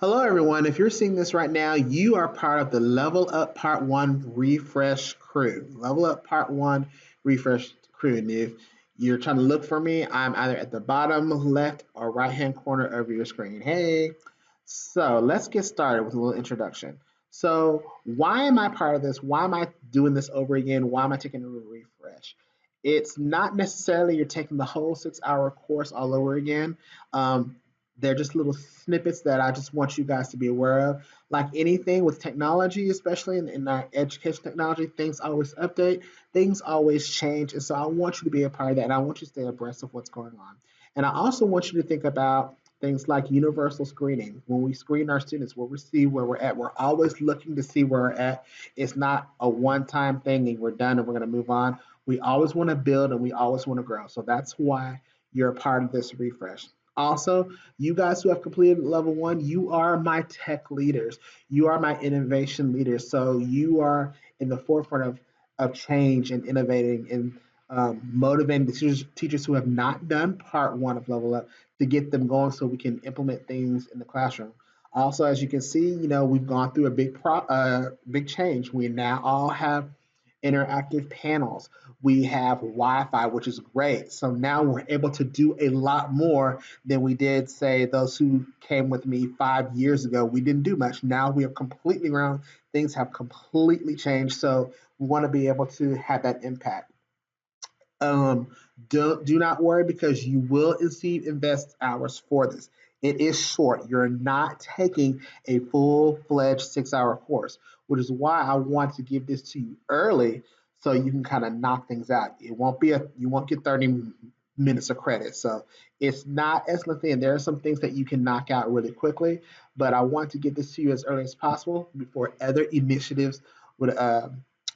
Hello, everyone. If you're seeing this right now, you are part of the Level Up Part 1 Refresh crew. Level Up Part 1 Refresh crew. And if you're trying to look for me, I'm either at the bottom left or right hand corner of your screen. Hey. So let's get started with a little introduction. So, why am I part of this? Why am I doing this over again? Why am I taking a refresh? It's not necessarily you're taking the whole 6 hour course all over again. Um, they're just little snippets that I just want you guys to be aware of. Like anything with technology, especially in our education technology, things always update, things always change. And so I want you to be a part of that and I want you to stay abreast of what's going on. And I also want you to think about things like universal screening. When we screen our students, where we see where we're at, we're always looking to see where we're at. It's not a one time thing and we're done and we're going to move on. We always want to build and we always want to grow. So that's why you're a part of this refresh. Also, you guys who have completed level one, you are my tech leaders. You are my innovation leaders. So you are in the forefront of change and innovating and motivating the teachers who have not done part one of Level Up to get them going so we can implement things in the classroom. Also, as you can see, we've gone through a big change. We now all have interactive panels. We have Wi-Fi, which is great. So now we're able to do a lot more than we did, say, those who came with me 5 years ago. We didn't do much. Now we are completely around. Things have completely changed. So we want to be able to have that impact. Um, do not worry because you will receive invest hours for this. It is short. You're not taking a full-fledged 6 hour course, which is why I want to give this to you early so you can kind of knock things out. It won't be a you won't get 30 minutes of credit. So it's not as lengthy, and there are some things that you can knock out really quickly. But I want to get this to you as early as possible before other initiatives would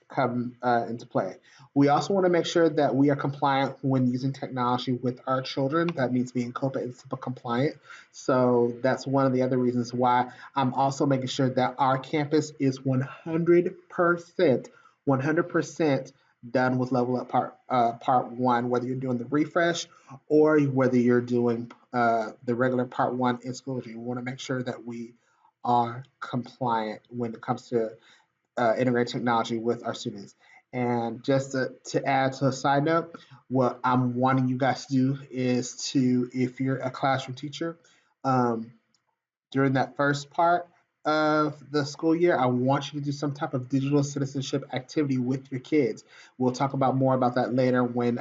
come into play. We also want to make sure that we are compliant when using technology with our children. That means being COPA and SIPA compliant. So that's one of the other reasons why I'm also making sure that our campus is 100% done with Level Up Part One. Whether you're doing the refresh or whether you're doing the regular Part One in Schoology, we want to make sure that we are compliant when it comes to integrate technology with our students. And just to add to a side note, what I'm wanting you guys to do is to, if you're a classroom teacher, um, during that first part of the school year, I want you to do some type of digital citizenship activity with your kids. We'll talk about more about that later when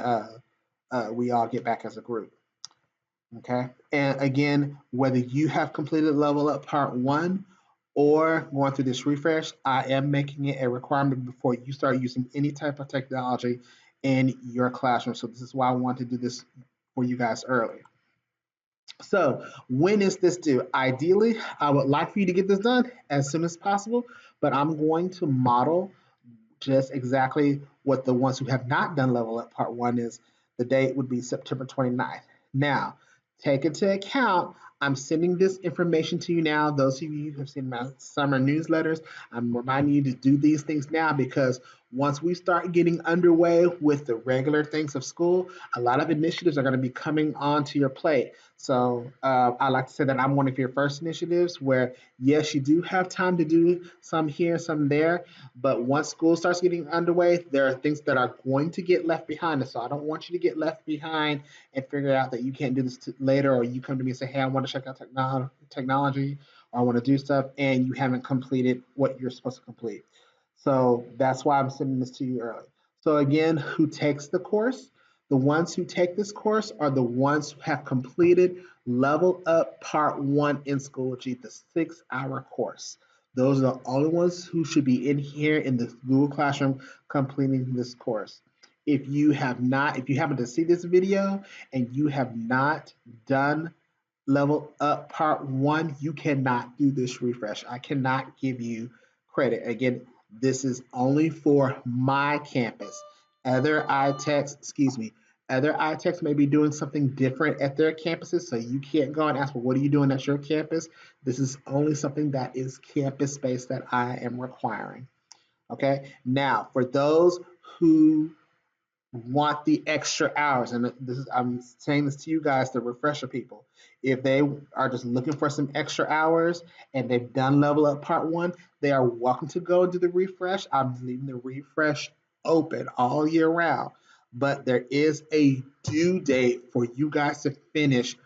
we all get back as a group. Okay. And again, whether you have completed Level Up Part 1 or going through this refresh, I am making it a requirement before you start using any type of technology in your classroom. So this is why I want to do this for you guys early. So when is this due? Ideally, I would like for you to get this done as soon as possible, but I'm going to model just exactly what the ones who have not done Level Up Part 1 is. The date would be September 29th. Now, take into account, I'm sending this information to you now. Those of you who have seen my summer newsletters, I'm reminding you to do these things now because once we start getting underway with the regular things of school, a lot of initiatives are going to be coming onto your plate. So I like to say that I'm one of your first initiatives where, yes, you do have time to do some here, some there, but once school starts getting underway, there are things that are going to get left behind. And so I don't want you to get left behind and figure out that you can't do this later, or you come to me and say, hey, I want to check out technology, or I want to do stuff, and you haven't completed what you're supposed to complete. So that's why I'm sending this to you early. So again, who takes the course? The ones who take this course are the ones who have completed Level Up Part 1 in Schoology, the 6 hour course. Those are the only ones who should be in here in the Google Classroom completing this course. If you happen to see this video and you have not done Level Up Part 1, you cannot do this refresh. I cannot give you credit. Again, this is only for my campus. Other iTechs, excuse me, other iTechs may be doing something different at their campuses, so you can't go and ask, well, what are you doing at your campus? This is only something that is campus-based that I am requiring. Okay, now for those who want the extra hours, and I'm saying this to you guys, the refresher people. if they are just looking for some extra hours and they've done Level Up Part 1, they are welcome to go do the refresh. I'm leaving the refresh open all year round, but there is a due date for you guys to finish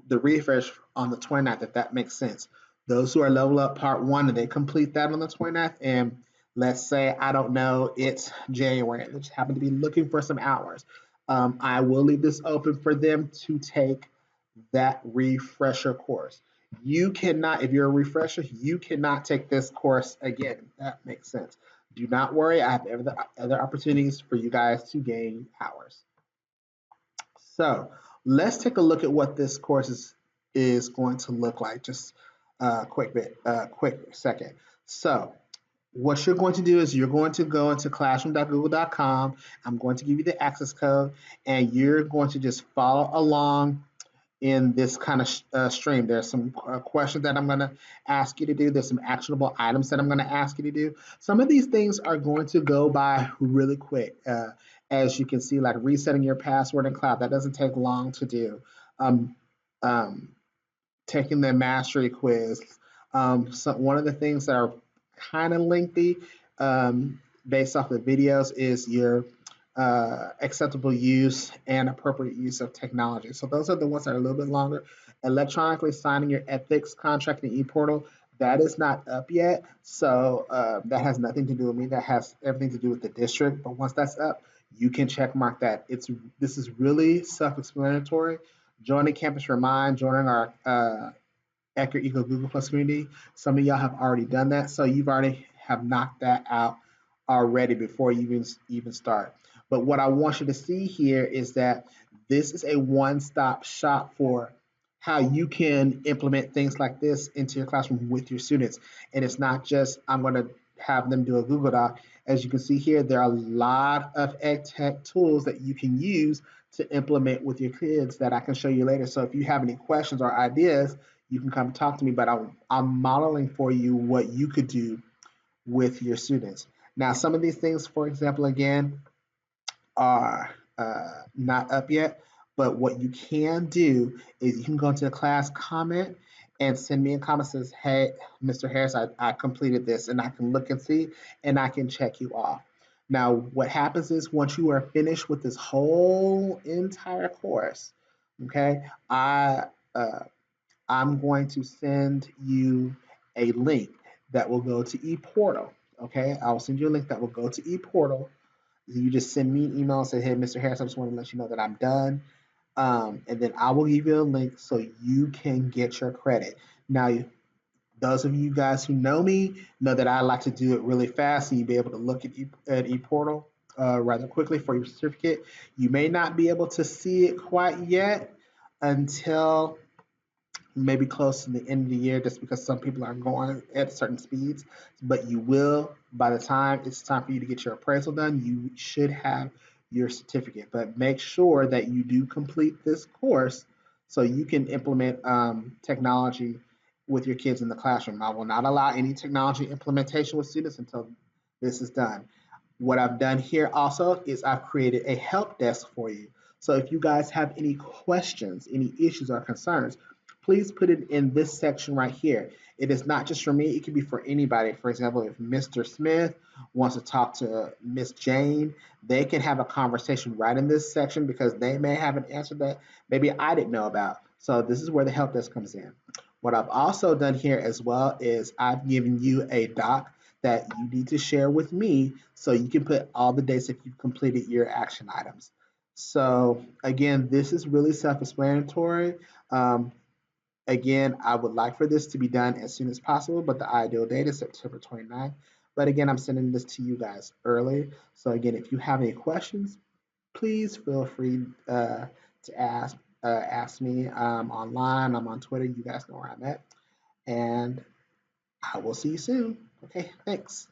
the refresh on the 29th, if that makes sense. Those who are Level Up Part 1 and they complete that on the 29th, and let's say, I don't know, it's January, they just happen to be looking for some hours. I will leave this open for them to take that refresher course. You cannot, if you're a refresher, you cannot take this course again. That makes sense. Do not worry. I have other opportunities for you guys to gain hours. So let's take a look at what this course is going to look like. Just a quick second. So what you're going to do is you're going to go into classroom.google.com. I'm going to give you the access code, and you're going to just follow along in this kind of stream. There's some questions that I'm going to ask you to do. There's some actionable items that I'm going to ask you to do. Some of these things are going to go by really quick. As you can see, like resetting your password in cloud, that doesn't take long to do. Um, um, Taking the mastery quiz. So one of the things that are kind of lengthy based off the videos is your acceptable use and appropriate use of technology. So those are the ones that are a little bit longer. Electronically signing your ethics contract in ePortal, that is not up yet. So that has nothing to do with me. That has everything to do with the district. But once that's up, you can check mark that. This is really self-explanatory. Joining Campus Remind, joining our Accurate Eco Google Plus community. Some of y'all have already done that, so you've already have knocked that out already before you even start. But what I want you to see here is that this is a one-stop shop for how you can implement things like this into your classroom with your students. And it's not just I'm going to have them do a Google Doc. As you can see here, there are a lot of ed tech tools that you can use to implement with your kids that I can show you later. So if you have any questions or ideas, you can come talk to me, but I'm modeling for you what you could do with your students. Now, some of these things, for example, again, are not up yet, but what you can do is you can go into the class comment and send me a comment that says, hey, Mr. Harris, I completed this, and I can look and see, and I can check you off. Now, what happens is once you are finished with this whole entire course, okay, uh, I'm going to send you a link that will go to ePortal. Okay, I'll send you a link that will go to ePortal. You just send me an email and say, hey, Mr. Harris, I just want to let you know that I'm done. And then I will give you a link so you can get your credit. Now, those of you guys who know me know that I like to do it really fast and you'll be able to look at ePortal rather quickly for your certificate. You may not be able to see it quite yet until maybe close to the end of the year just because some people are going at certain speeds, but you will, by the time it's time for you to get your appraisal done, you should have your certificate. But make sure that you do complete this course so you can implement technology with your kids in the classroom. I will not allow any technology implementation with students until this is done. What I've done here also is I've created a help desk for you. So if you guys have any questions, any issues or concerns, please put it in this section right here. It is not just for me, it can be for anybody. For example, if Mr. Smith wants to talk to Miss Jane, they can have a conversation right in this section because they may have an answer that maybe I didn't know about. So this is where the help desk comes in. What I've also done here as well is I've given you a doc that you need to share with me so you can put all the dates if you've completed your action items. So again, this is really self-explanatory. Um, Again, I would like for this to be done as soon as possible, but the ideal date is September 29th. But again, I'm sending this to you guys early. So again, if you have any questions, please feel free to ask me online. I'm on Twitter. You guys know where I'm at. And I will see you soon. Okay, thanks.